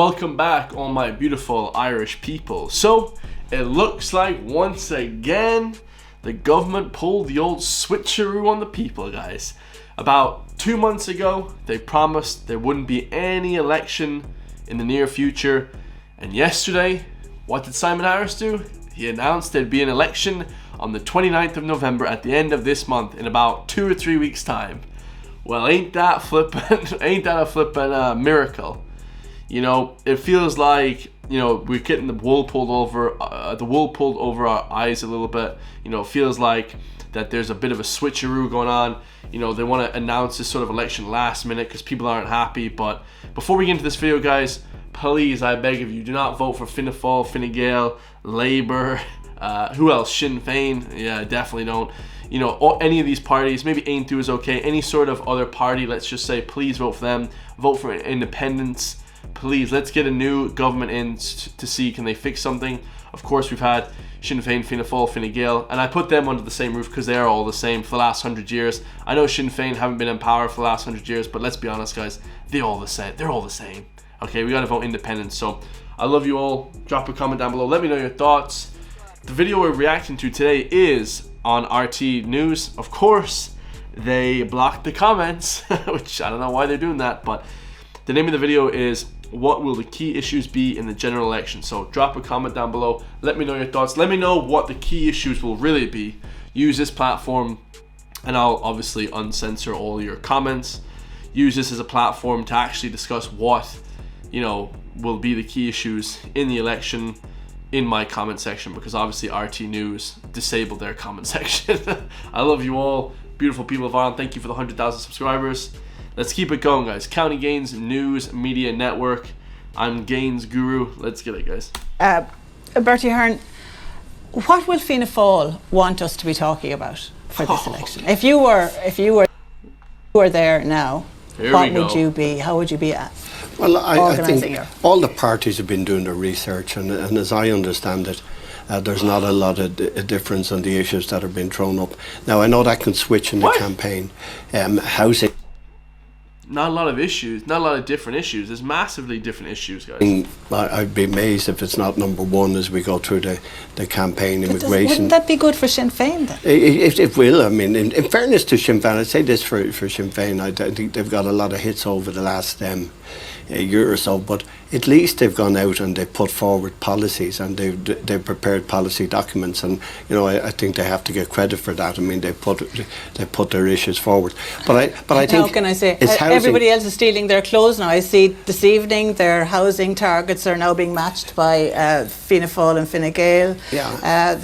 Welcome back, all my beautiful Irish people. So, it looks like once again the government pulled the old switcheroo on the people, guys. About 2 months ago, they promised there wouldn't be any election in the near future. And yesterday, what did Simon Harris do? He announced there'd be an election on the 29th of November at the end of this month in about 2 or 3 weeks' time. Well, ain't that a flippin' miracle? You know, it feels like, we're getting the wool pulled over our eyes a little bit. It feels like that there's a bit of a switcheroo going on. They want to announce this sort of election last minute because people aren't happy. But before we get into this video, guys, please, I beg of you, do not vote for Fianna Fáil, Fine Gael, Labour, who else? Sinn Féin. Yeah, definitely don't. Any of these parties, maybe Aontú is okay. Any sort of other party, let's just say, please vote for them. Vote for independence. Please, let's get a new government in to see can they fix something. Of course, we've had Sinn Féin, Fianna Fáil, Fine Gael, and I put them under the same roof because they are all the same for the last 100 years. I know Sinn Féin haven't been in power for the last 100 years, but let's be honest, guys, they're all the same. Okay, we gotta vote independence. So I love you all. Drop a comment down below. Let me know your thoughts. The video we're reacting to today is on RT News. Of course, they blocked the comments, which I don't know why they're doing that, but the name of the video is what will the key issues be in the general election? So drop a comment down below. Let me know your thoughts. Let me know what the key issues will really be. Use this platform, and I'll obviously uncensor all your comments. Use this as a platform to actually discuss what, will be the key issues in the election in my comment section, because obviously RT News disabled their comment section. I love you all, beautiful people of Ireland. Thank you for the 100,000 subscribers. Let's keep it going, guys. County Gains News Media Network. I'm Gains Guru. Let's get it, guys. Bertie Hearn, what will Fianna Fáil want us to be talking about for this election? If you were there now, what would you be? How would you be at? Well, I think all the parties have been doing their research, and as I understand it, there's not a lot of difference on the issues that are being thrown up. Now, I know that can switch in the campaign. Housing. Not a lot of issues, not a lot of different issues. There's massively different issues, guys. I'd be amazed if it's not number one as we go through the campaign. Immigration. Wouldn't that be good for Sinn Féin then? It will. I mean, in fairness to Sinn Féin, I'd say this for Sinn Féin, I think they've got a lot of hits over the last year or so, but at least they've gone out and they've put forward policies, and they've prepared policy documents, and I think they have to get credit for that. I mean, they put their issues forward. But I think, how can I say, everybody else is stealing their clothes now. I see this evening their housing targets are now being matched by Fianna Fáil and Fine Gael. Yeah.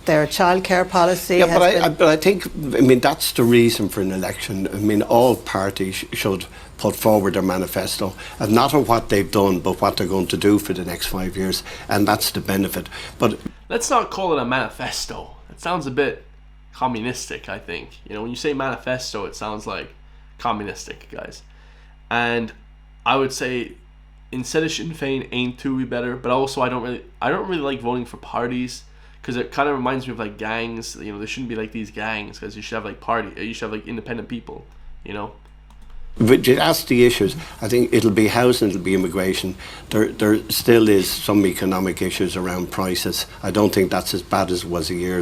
Their childcare policy. Yeah, but I think, that's the reason for an election. All parties should put forward their manifesto, and not on what they've done, but what they're going to do for the next 5 years, and that's the benefit. But let's not call it a manifesto. It sounds a bit communistic, I think. When you say manifesto, it sounds like communistic, guys. And I would say instead of Sinn Féin, Aontú would be better. But also, I don't really like voting for parties, because it kind of reminds me of like gangs. There shouldn't be like these gangs, because you should have you should have independent people. But that's the issues. I think it'll be housing, it'll be immigration. There still is some economic issues around prices. I don't think that's as bad as it was a year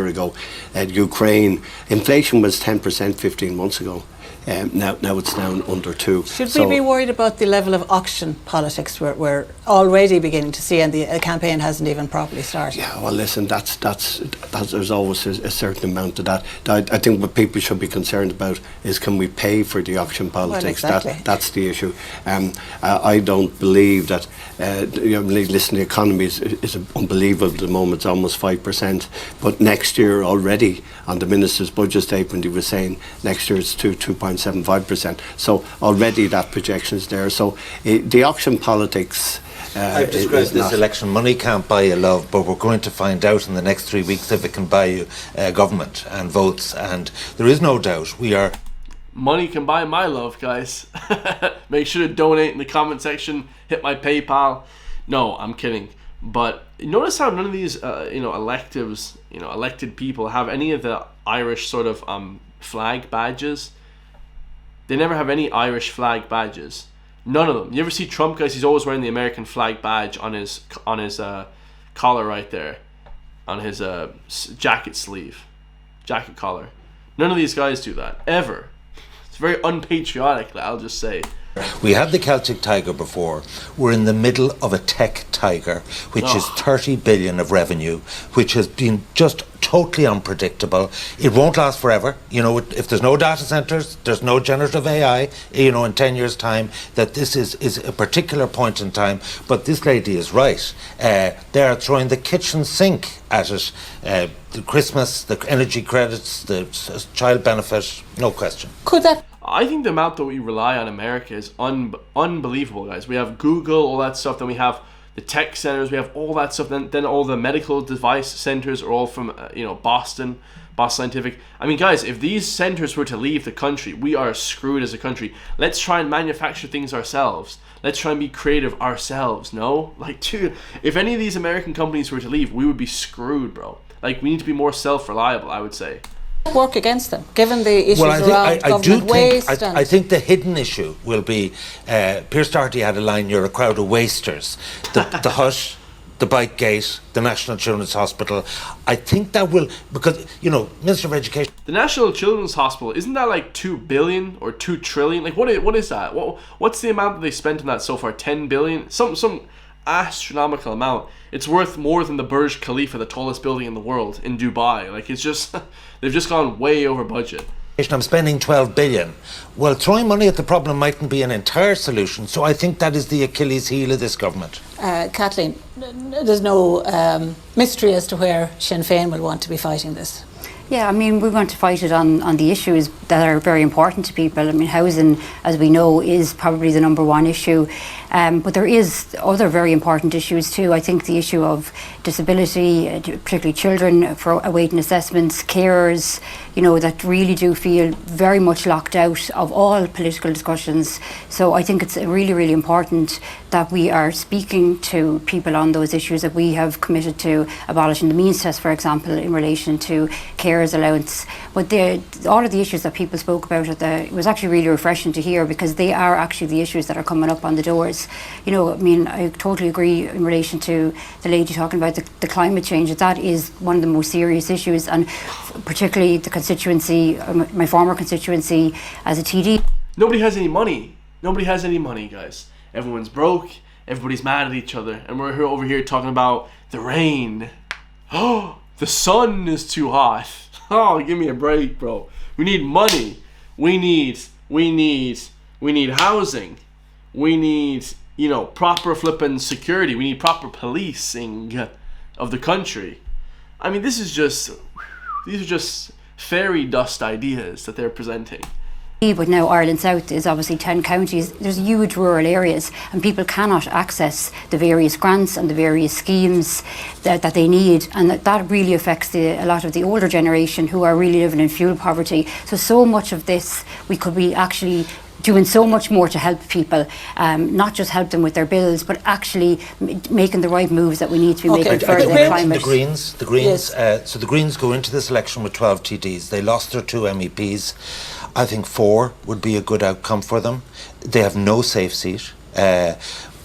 ago. Ukraine, inflation was 10% 15 months ago. Now it's down under 2. Should we be worried about the level of auction politics we're already beginning to see, and the campaign hasn't even properly started? Yeah, well, listen, that's there's always a certain amount of that. I think what people should be concerned about is, can we pay for the auction politics? Well, exactly. That's the issue. I don't believe that. Listen, the economy is unbelievable at the moment. It's almost 5%. But next year already, on the minister's budget statement, he was saying next year it's 2.75%. So already that projection is there. So the auction politics. I've described this election, money can't buy you love, but we're going to find out in the next 3 weeks if it can buy you government and votes. And there is no doubt money can buy my love, guys. Make sure to donate in the comment section. Hit my PayPal. No, I'm kidding. But notice how none of these, electives, elected people have any of the Irish sort of flag badges. They never have any Irish flag badges. None of them. You ever see Trump, guys? He's always wearing the American flag badge on his collar right there, on his jacket collar. None of these guys do that ever. It's very unpatriotic, I'll just say. We had the Celtic Tiger before. We're in the middle of a tech tiger, which is 30 billion of revenue, which has been just totally unpredictable. It won't last forever. You know, if there's no data centers, there's no generative AI, you know, in 10 years' time, that this is a particular point in time. But this lady is right. They are throwing the kitchen sink at it. The Christmas, the energy credits, the child benefit, no question. Could that... I think the amount that we rely on America is unbelievable, guys. We have Google, all that stuff. Then we have the tech centers. We have all that stuff. Then all the medical device centers are all from Boston Scientific. I mean, guys, if these centers were to leave the country, we are screwed as a country. Let's try and manufacture things ourselves. Let's try and be creative ourselves. No, like, dude, if any of these American companies were to leave, we would be screwed, bro. Like, we need to be more self-reliable, I would say. Work against them, given the issues around government waste. I think the hidden issue will be, Pierce Doherty had a line, you're a crowd of wasters. The hut, the bike gate, the National Children's Hospital. I think that will, because, Minister of Education. The National Children's Hospital, isn't that like 2 billion or 2 trillion? Like, what is that? What's the amount that they spent on that so far? 10 billion? Some astronomical amount. It's worth more than the Burj Khalifa, the tallest building in the world, in Dubai. Like, it's just, they've just gone way over budget. I'm spending 12 billion. Well, throwing money at the problem mightn't be an entire solution, so I think that is the Achilles heel of this government. Kathleen, there's no mystery as to where Sinn Féin will want to be fighting this. Yeah, I mean, we want to fight it on the issues that are very important to people. I mean, housing, as we know, is probably the number one issue. But there is other very important issues too. I think the issue of disability, particularly children, for awaiting assessments, carers, that really do feel very much locked out of all political discussions. So I think it's really, really important that we are speaking to people on those issues, that we have committed to abolishing the means test, for example, in relation to carers allowance. But all of the issues that people spoke about, it was actually really refreshing to hear, because they are actually the issues that are coming up on the doors. I totally agree in relation to the lady talking about the climate change. That is one of the most serious issues, and particularly the constituency, my former constituency as a TD. Nobody has any money. Nobody has any money, guys. Everyone's broke. Everybody's mad at each other. And we're over here talking about the rain. Oh, the sun is too hot. Oh, give me a break, bro. We need money. We need housing. We need, proper flipping security. We need proper policing of the country. I mean, these are just fairy dust ideas that they're presenting. But now Ireland South is obviously 10 counties. There's huge rural areas, and people cannot access the various grants and the various schemes that they need, and that really affects a lot of the older generation who are really living in fuel poverty. So much of this, we could be actually doing so much more to help people, not just help them with their bills, but actually making the right moves that we need to be making for the climate. The Greens. Yes. So the Greens go into this election with 12 TDs. They lost their 2 MEPs. I think 4 would be a good outcome for them. They have no safe seat.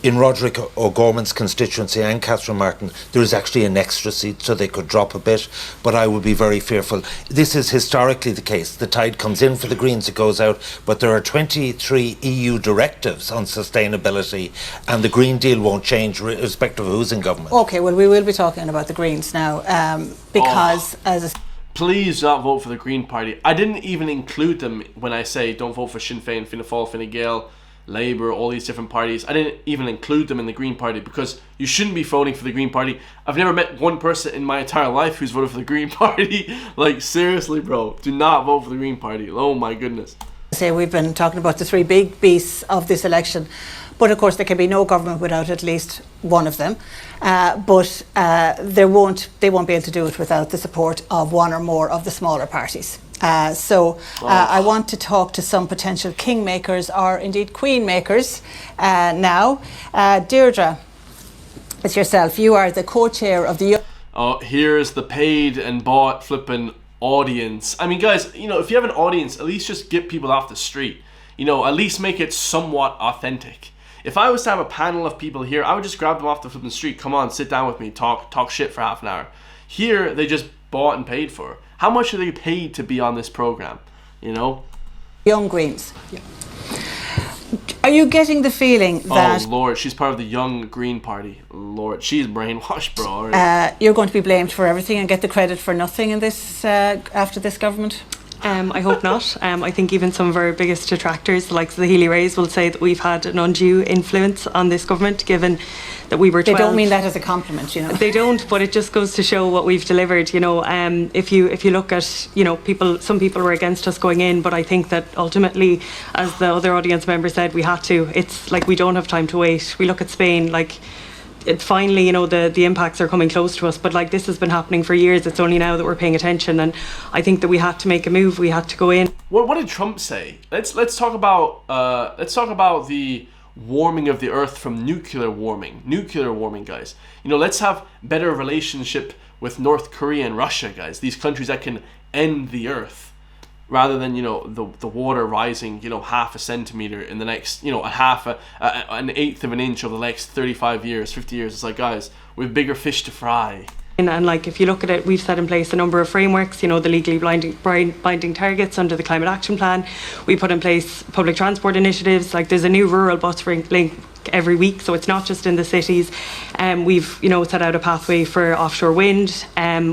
In Roderick O'Gorman's constituency and Catherine Martin, there is actually an extra seat, so they could drop a bit, but I would be very fearful. This is historically the case. The tide comes in for the Greens, it goes out, but there are 23 EU directives on sustainability, and the Green Deal won't change irrespective of who's in government. Okay, well, we will be talking about the Greens now, because please do not vote for the Green Party. I didn't even include them when I say don't vote for Sinn Féin, Fianna Fáil, Fine Gael, Labour, all these different parties. I didn't even include them in the Green Party, because you shouldn't be voting for the Green Party. I've never met one person in my entire life who's voted for the Green Party. Like, seriously, bro, do not vote for the Green Party. Oh my goodness. We've been talking about the 3 big beasts of this election, but of course there can be no government without at least one of them. But they won't be able to do it without the support of one or more of the smaller parties. I want to talk to some potential kingmakers, or indeed queenmakers, now. Deirdre, it's yourself. You are the co-chair of the... Oh, here's the paid and bought flipping audience. I mean, guys, if you have an audience, at least just get people off the street. at least make it somewhat authentic. If I was to have a panel of people here, I would just grab them off the flipping street. Come on, sit down with me, talk shit for half an hour. Here, they just bought and paid for. How much are they paid to be on this program? Young Greens. Yeah. Are you getting the feeling that... Oh, Lord, she's part of the Young Green Party. Lord, she's brainwashed, bro. You're going to be blamed for everything and get the credit for nothing in this after this government? I hope not. I think even some of our biggest detractors, the likes of the Healy Rays, will say that we've had an undue influence on this government, given that we were 12. They don't mean that as a compliment, They don't, but it just goes to show what we've delivered. If you look at, some people were against us going in, but I think that ultimately, as the other audience member said, we had to. It's like we don't have time to wait. We look at Spain, it's finally, the impacts are coming close to us, but this has been happening for years. It's only now that we're paying attention, and I think that we had to make a move. We had to go in. What did Trump say? Let's talk about the warming of the earth from nuclear warming. Nuclear warming, guys. Let's have better relationship with North Korea and Russia, guys. These countries that can end the earth, rather than the water rising half a centimeter in the next an eighth of an inch over the next 35 years, 50 years. It's like, guys, we have bigger fish to fry. And if you look at it, we've set in place a number of frameworks, the legally binding targets under the Climate Action Plan. We put in place public transport initiatives. There's a new rural bus link every week, so it's not just in the cities. We've set out a pathway for offshore wind.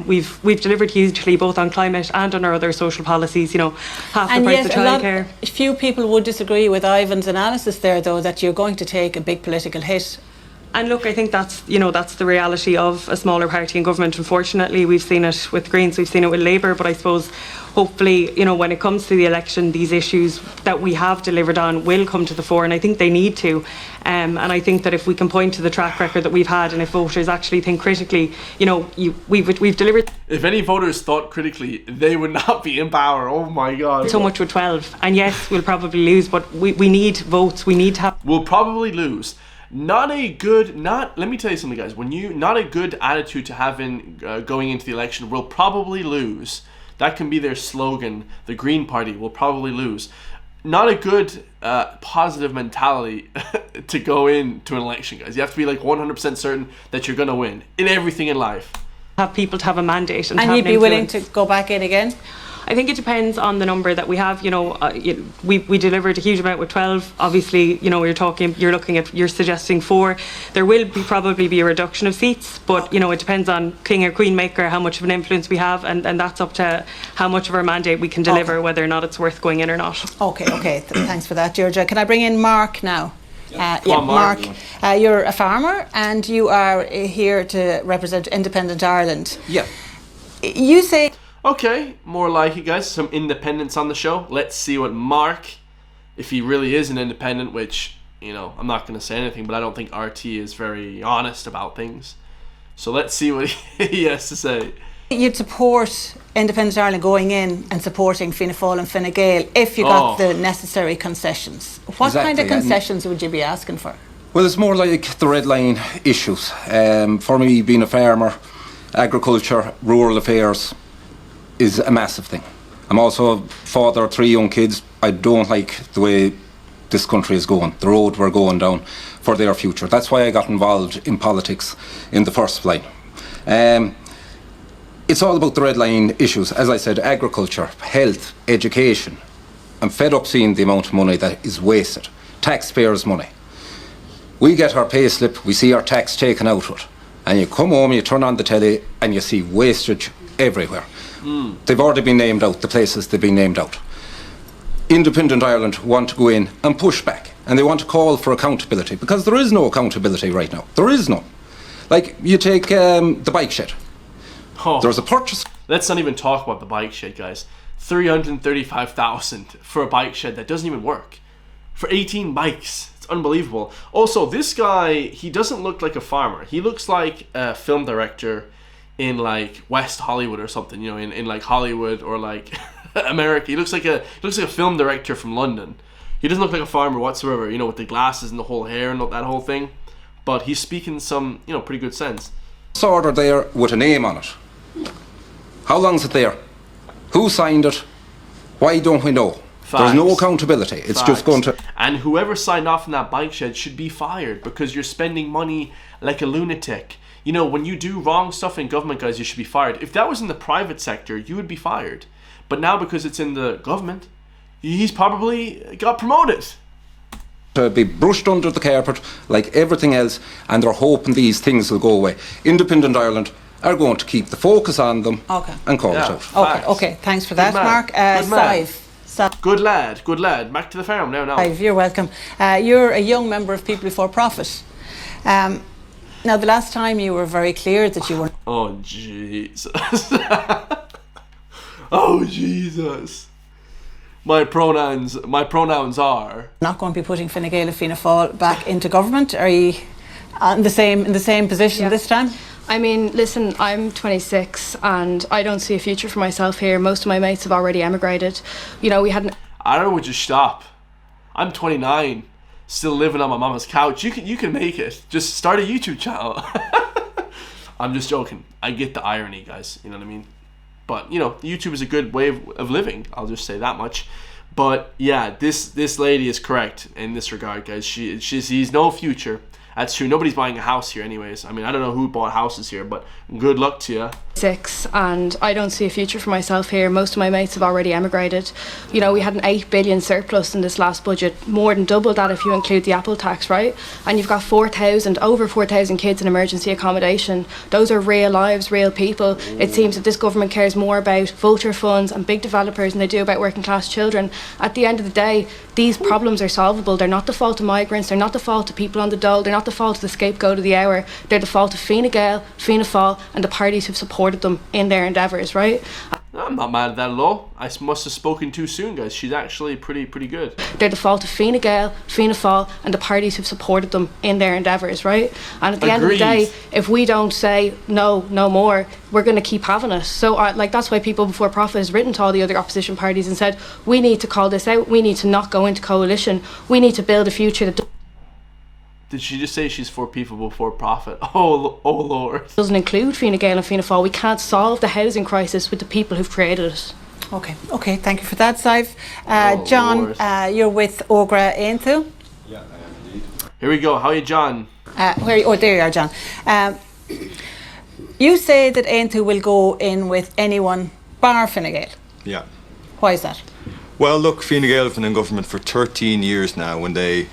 We've delivered hugely both on climate and on our other social policies. Half the price of childcare. A few people would disagree with Ivan's analysis there, though, that you're going to take a big political hit. And look, I think that's the reality of a smaller party in government. Unfortunately, we've seen it with Greens, we've seen it with Labour, but I suppose hopefully, when it comes to the election, these issues that we have delivered on will come to the fore, and I think they need to. And I think that if we can point to the track record that we've had, and if voters actually think critically, we've delivered. If any voters thought critically, they would not be in power. Oh my God. So much with 12. And yes, we'll probably lose, but we need votes. We need to have... We'll probably lose. Let me tell you something, guys. Not a good attitude to have in going into the election. We'll probably lose. That can be their slogan. The Green Party will probably lose. Not a good positive mentality to go into an election, guys. You have to be 100% certain that you're going to win in everything in life. Have people to have a mandate and you'd be willing to go back in again? I think it depends on the number that we have. We delivered a huge amount with 12. Obviously, you're suggesting 4. There will probably be a reduction of seats, but it depends on king or queen maker, how much of an influence we have, and that's up to how much of our mandate we can deliver, whether or not it's worth going in or not. Okay. Thanks for that, Georgia. Can I bring in Mark now? Mark. You're a farmer and you are here to represent Independent Ireland. Yeah. You say... Okay, more like it, guys. Some independents on the show. Let's see what Mark, if he really is an independent, which, I'm not going to say anything, but I don't think RT is very honest about things. So let's see what he has to say. You'd support Independent Ireland going in and supporting Fianna Fáil and Fine Gael if you got the necessary concessions. What kind of concessions would you be asking for? Well, it's more like the red line issues. For me, being a farmer, agriculture, rural affairs is a massive thing. I'm also a father of 3 young kids. I don't like the way this country is going, the road we're going down for their future. That's why I got involved in politics in the first place. It's all about the red line issues. As I said, agriculture, health, education. I'm fed up seeing the amount of money that is wasted. Taxpayers' money. We get our pay slip, we see our tax taken out of it. And you come home, you turn on the telly, and you see wastage everywhere. They've already been named out, the places they've been named out. Independent Ireland want to go in and push back, and they want to call for accountability, because there is no accountability right now. There is none. You take the bike shed. There's a purchase. Let's not even talk about the bike shed, guys. 335,000 for a bike shed that doesn't even work. For 18 bikes. It's unbelievable. Also, this guy, he doesn't look like a farmer. He looks like a film director in West Hollywood or something, in Hollywood or America. He looks like a film director from London. He doesn't look like a farmer whatsoever, with the glasses and the whole hair and that whole thing. But he's speaking some, pretty good sense. It's ordered there with a name on it. How long's it there? Who signed it? Why don't we know? There's no accountability. It's just going to... And whoever signed off on that bike shed should be fired because you're spending money like a lunatic. You know, when you do wrong stuff in government, guys, you should be fired. If that was in the private sector, you would be fired. But now because it's in the government, he's probably got promoted. To be brushed under the carpet like everything else, and they're hoping these things will go away. Independent Ireland are going to keep the focus on them and call it out. Okay, thanks for that, Mark. Good lad. Back to the farm now. Sive, you're welcome. You're a young member of People Before Profit. Now, the last time you were very clear that you were... Oh, Jesus. Oh, Jesus. My pronouns are... Not going to be putting Fine Gael and Fianna Fáil back into government. Are you in the same position this time? I mean, listen, I'm 26 and I don't see a future for myself here. Most of my mates have already emigrated. You know, we had... I don't know, would you stop? I'm 29, still living on my mama's couch. You can make it. Just start a YouTube channel. I'm just joking. I get the irony, guys. You know what I mean? But, you know, YouTube is a good way of living. I'll just say that much. But, yeah, this lady is correct in this regard, guys. She sees no future. That's true. Nobody's buying a house here anyways. I mean, I don't know who bought houses here, but good luck to you. 6 and I don't see a future for myself here. Most of my mates have already emigrated. You know, we had an 8 billion surplus in this last budget, more than double that if you include the Apple tax, right? And you've got over 4,000 kids in emergency accommodation. Those are real lives, real people. It seems that this government cares more about vulture funds and big developers than they do about working class children. At the end of the day, these problems are solvable. They're not the fault of migrants, they're not the fault of people on the dole, they're not the fault of the scapegoat of the hour. They're the fault of Fine Gael, Fianna Fáil and the parties who've supported them in their endeavours, right? I'm not mad at that at all. I must have spoken too soon, guys. She's actually pretty good. They're the fault of Fine Gael, Fianna Fáil and the parties who've supported them in their endeavours, right? And at the end of the day, if we don't say no more, we're going to keep having it. So that's why People Before Profit has written to all the other opposition parties and said, we need to call this out, we need to not go into coalition, we need to build a future that... Did she just say she's for People Before Profit? Oh Lord. Doesn't include Fine Gael and Fianna Fáil. We can't solve the housing crisis with the people who've created it. Okay, thank you for that, Sive. John, you're with Ógra Aontú. Yeah, I am indeed. Here we go. How are you, John? There you are, John. You say that Aontú will go in with anyone bar Fine Gael. Yeah. Why is that? Well, look, Fine Gael have been in government for 13 years now. When they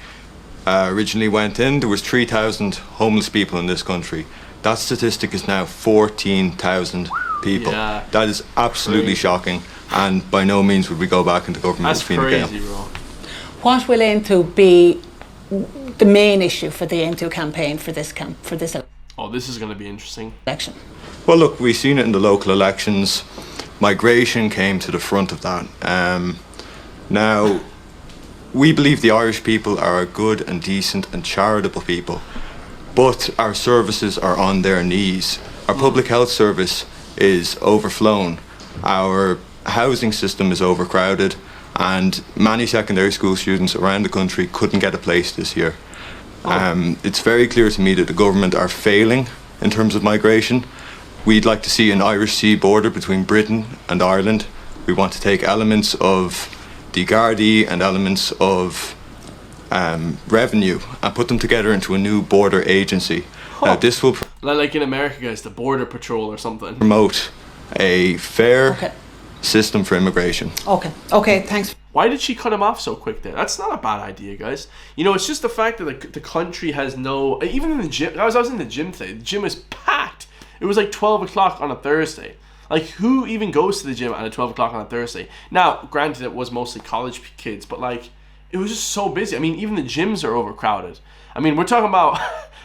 originally went in, there was 3,000 homeless people in this country. That statistic is now 14,000 people. Yeah. That is absolutely shocking, and by no means would we go back into government with Fine Gael. That's crazy, bro. What will Aontú be the main issue for the Aontú campaign for this election? Oh, this is going to be interesting. Well, look, we've seen it in the local elections. Migration came to the front of that. Now, we believe the Irish people are a good and decent and charitable people, but our services are on their knees. Our public health service is overflown, our housing system is overcrowded, and many secondary school students around the country couldn't get a place this year. It's very clear to me that the government are failing in terms of migration. We'd like to see an Irish Sea border between Britain and Ireland. We want to take elements of the Gardaí and elements of revenue and put them together into a new border agency. Now, this will like in America, guys, the Border Patrol or something. Promote a fair system for immigration. Okay, thanks. Why did she cut him off so quick there? That's not a bad idea, guys. You know, it's just the fact that the country has no... Even in the gym... I was in the gym today. The gym is packed. It was like 12 o'clock on a Thursday. Like, who even goes to the gym at 12 o'clock on a Thursday? Now, granted, it was mostly college kids, but, like, it was just so busy. I mean, even the gyms are overcrowded. I mean, we're talking about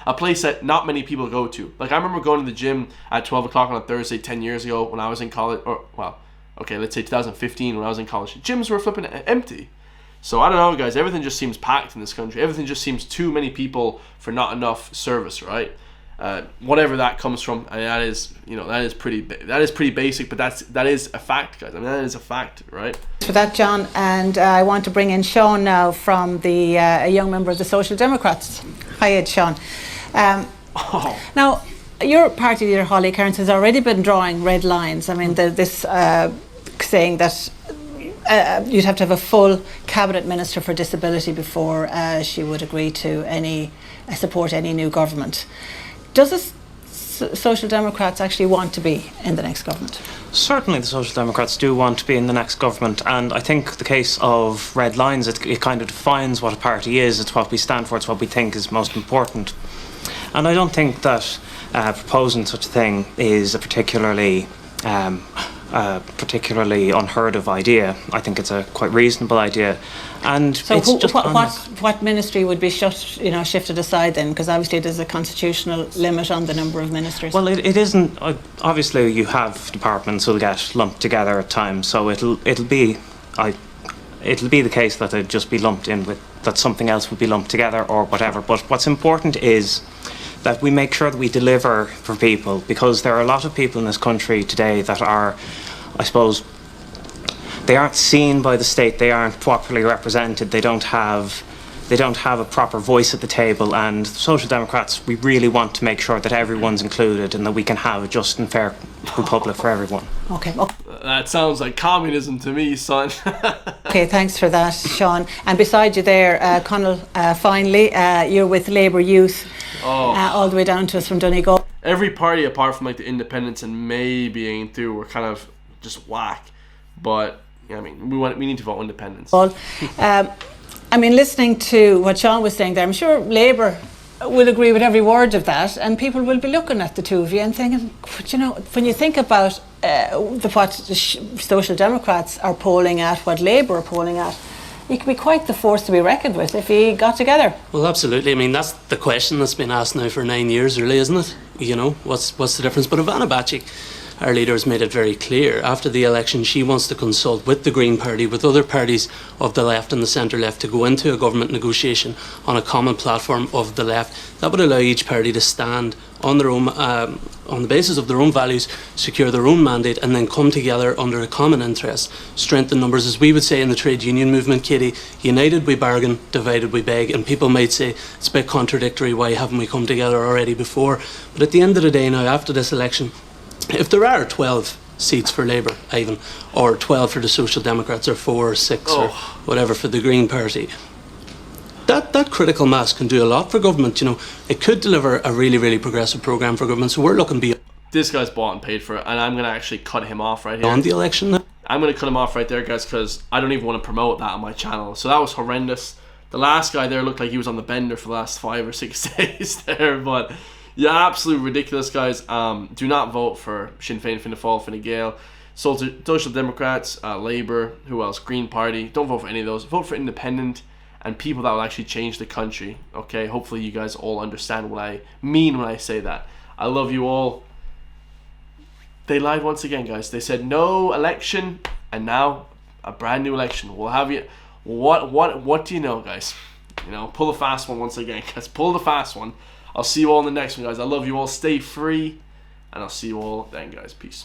a place that not many people go to. Like, I remember going to the gym at 12 o'clock on a Thursday 10 years ago when I was in college. Or, well, okay, let's say 2015 when I was in college. Gyms were flipping empty. So, I don't know, guys. Everything just seems packed in this country. Everything just seems too many people for not enough service, right? Whatever that comes from, that is pretty basic, but that is a fact, guys. I mean, that is a fact, right? For that, John, and I want to bring in Sean now from a young member of the Social Democrats. Hi, Sean. Now, your party leader Holly Cairns has already been drawing red lines. I mean, this saying that you'd have to have a full cabinet minister for disability before she would agree to support any new government. Does the Social Democrats actually want to be in the next government? Certainly the Social Democrats do want to be in the next government, and I think the case of red lines, it kind of defines what a party is. It's what we stand for, it's what we think is most important. And I don't think that proposing such a thing is a particularly unheard of idea. I think it's a quite reasonable idea. And so it's just what ministry would be shifted aside then? Because obviously there's a constitutional limit on the number of ministers. Well, it isn't. Obviously, you have departments will get lumped together at times, so it'll be the case that they'd just be lumped in with that something else would be lumped together or whatever. But what's important is that we make sure that we deliver for people, because there are a lot of people in this country today that are, I suppose, they aren't seen by the state, they aren't properly represented, they don't have a proper voice at the table, and Social Democrats, we really want to make sure that everyone's included and that we can have a just and fair republic for everyone. Okay. That sounds like communism to me, son. Okay, thanks for that, Sean. And beside you there, Conall, finally, you're with Labour Youth, all the way down to us from Donegal. Every party apart from like the Independents and maybe Aon Thu were kind of just whack, but I mean, we need to vote Independents. Well, I mean, listening to what Sean was saying there, I'm sure Labour will agree with every word of that, and people will be looking at the two of you and thinking, when you think about what the Social Democrats are polling at, what Labour are polling at, you could be quite the force to be reckoned with if you got together. Well, absolutely. I mean, that's the question that's been asked now for 9 years, really, isn't it? What's the difference? But Ivana Bacik, our leader, has made it very clear. After the election, she wants to consult with the Green Party, with other parties of the left and the centre left, to go into a government negotiation on a common platform of the left. That would allow each party to stand on their own, on the basis of their own values, secure their own mandate, and then come together under a common interest, strengthen numbers, as we would say in the trade union movement, Katie. United we bargain, divided we beg. And people might say it's a bit contradictory. Why haven't we come together already before? But at the end of the day, now after this election, if there are 12 seats for Labour, Ivan, or 12 for the Social Democrats, or 4 or 6 or whatever for the Green Party, that critical mass can do a lot for government. It could deliver a really, really progressive programme for government. So we're looking beyond. This guy's bought and paid for it, and I'm going to actually cut him off right here. On the election now. I'm going to cut him off right there, guys, because I don't even want to promote that on my channel. So that was horrendous. The last guy there looked like he was on the bender for the last 5 or 6 days there, but yeah, absolutely ridiculous, guys. Do not vote for Sinn Féin, Fianna Fáil, Fine Gael, Social Democrats, Labour, who else? Green Party. Don't vote for any of those. Vote for Independent and people that will actually change the country. Okay, hopefully you guys all understand what I mean when I say that. I love you all. They lied once again, guys. They said no election, and now a brand new election. We'll have you. What do you know, guys? Pull the fast one once again, guys. Pull the fast one. I'll see you all in the next one, guys. I love you all. Stay free, and I'll see you all then, guys. Peace.